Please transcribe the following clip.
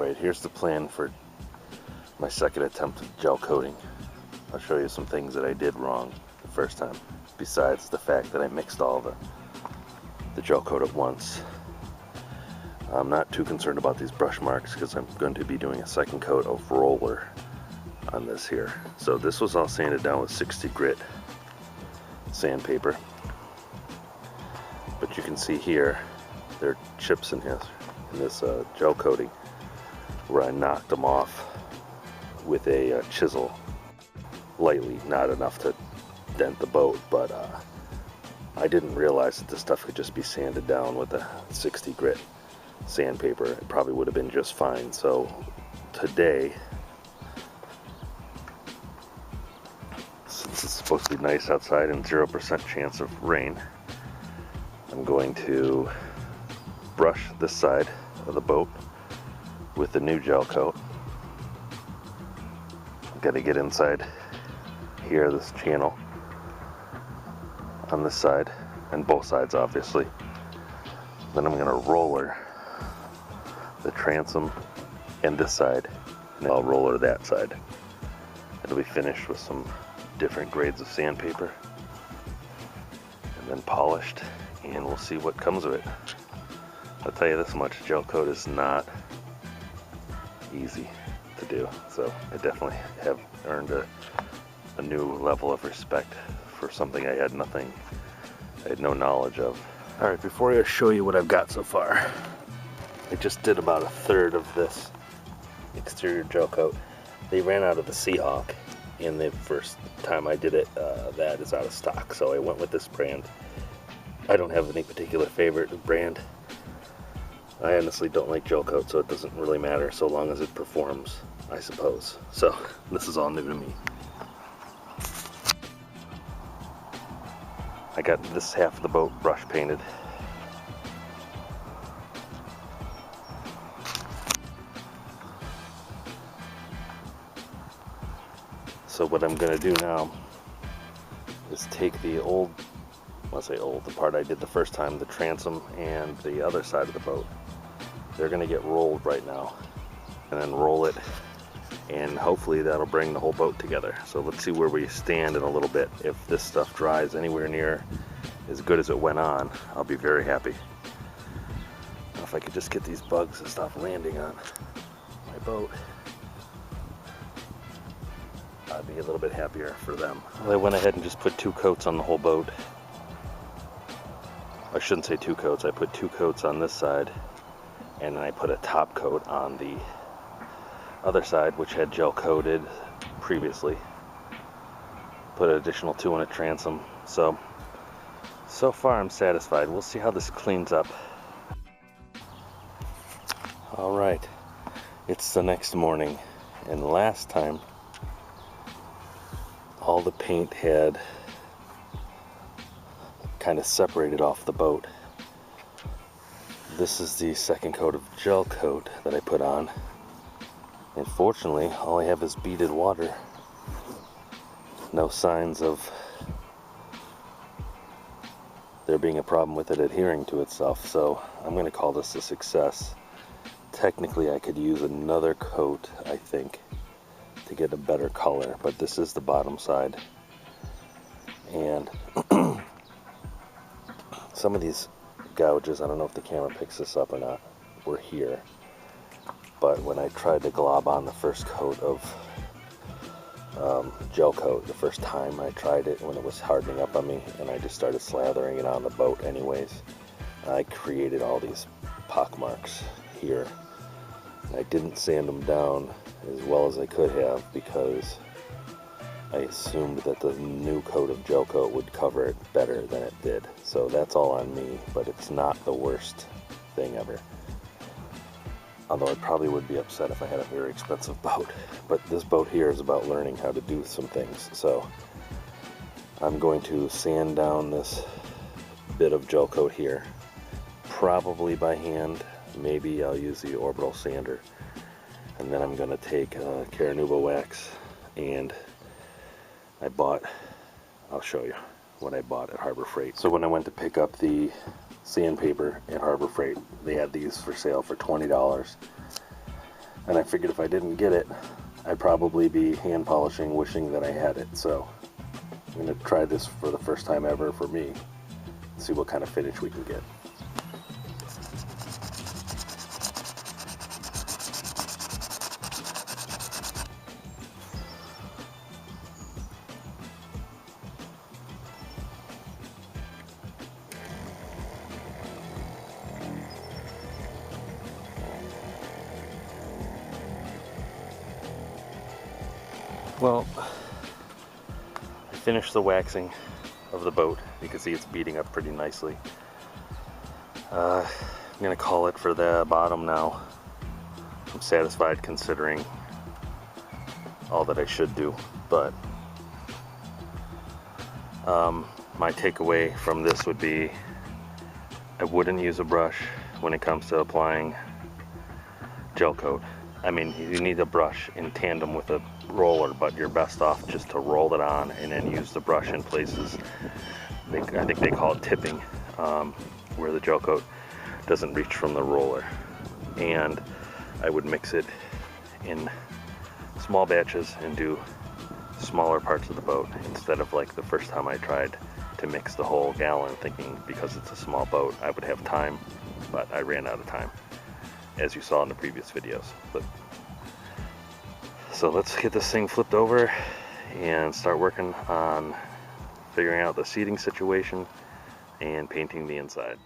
Alright, here's the plan for my second attempt at gel coating. I'll show you some things that I did wrong the first time, besides the fact that I mixed all the gel coat at once. I'm not too concerned about these brush marks because I'm going to be doing a second coat of roller on this here. So this was all sanded down with 60 grit sandpaper. But you can see here, there are chips in this gel coating where I knocked them off with a chisel lightly, not enough to dent the boat, but I didn't realize that this stuff could just be sanded down with a 60 grit sandpaper. It probably would have been just fine. So today, since it's supposed to be nice outside and 0% chance of rain, I'm going to brush this side of the boat with the new gel coat. I've got to get inside here, this channel on this side, and both sides obviously. Then I'm going to roller the transom and this side, and then I'll roller that side. It'll be finished with some different grades of sandpaper and then polished, and we'll see what comes of it. I'll tell you this much, gel coat is not easy to do, so I definitely have earned a new level of respect for something I had no knowledge of. Alright, before I show you what I've got so far, I just did about 1/3 of this exterior gel coat. They ran out of the Seahawk, and the first time I did it, that is out of stock, so I went with this brand. I don't have any particular favorite brand. I honestly don't like gel coat, so it doesn't really matter so long as it performs, I suppose. So this is all new to me. I got this half of the boat brush painted. So what I'm going to do now is take the old, I say old, the part I did the first time, the transom and the other side of the boat. They're going to get rolled right now, and then roll it, and hopefully that'll bring the whole boat together. So let's see where we stand in a little bit. If this stuff dries anywhere near as good as it went on, I'll be very happy. Now, if I could just get these bugs to stop landing on my boat, I'd be a little bit happier for them. Well, I went ahead and just put 2 coats on the whole boat. I shouldn't say 2 coats, I put 2 coats on this side, and then I put a top coat on the other side, which had gel coated previously. Put an additional 2 on a transom. So far I'm satisfied. We'll see how this cleans up. Alright, it's the next morning, and last time all the paint had kind of separated off the boat. This is the second coat of gel coat that I put on. Unfortunately, all I have is beaded water. No signs of there being a problem with it adhering to itself, so I'm going to call this a success. Technically, I could use another coat, I think, to get a better color, but this is the bottom side. And some of these gouges, I don't know if the camera picks this up or not, were here. But when I tried to glob on the first coat of gel coat, the first time I tried it, when it was hardening up on me, and I just started slathering it on the boat anyways, I created all these pock marks here. And I didn't sand them down as well as I could have because I assumed that the new coat of gel coat would cover it better than it did. So that's all on me, but it's not the worst thing ever. Although I probably would be upset if I had a very expensive boat. But this boat here is about learning how to do some things. So I'm going to sand down this bit of gel coat here, probably by hand. Maybe I'll use the orbital sander. And then I'm going to take Caranuba wax, and I'll show you what I bought at Harbor Freight. So when I went to pick up the sandpaper at Harbor Freight, they had these for sale for $20. And I figured if I didn't get it, I'd probably be hand polishing, wishing that I had it. So I'm going to try this for the first time ever for me, see what kind of finish we can get. Well, I finished the waxing of the boat. You can see it's beating up pretty nicely. I'm gonna call it for the bottom now. I'm satisfied considering all that I should do, but my takeaway from this would be I wouldn't use a brush when it comes to applying gel coat. I mean, you need a brush in tandem with a roller, but you're best off just to roll it on and then use the brush in places, I think they call it tipping, where the gel coat doesn't reach from the roller. And I would mix it in small batches and do smaller parts of the boat instead of like the first time I tried to mix the whole gallon, thinking because it's a small boat I would have time, but I ran out of time, as you saw in the previous videos. But so let's get this thing flipped over and start working on figuring out the seating situation and painting the inside.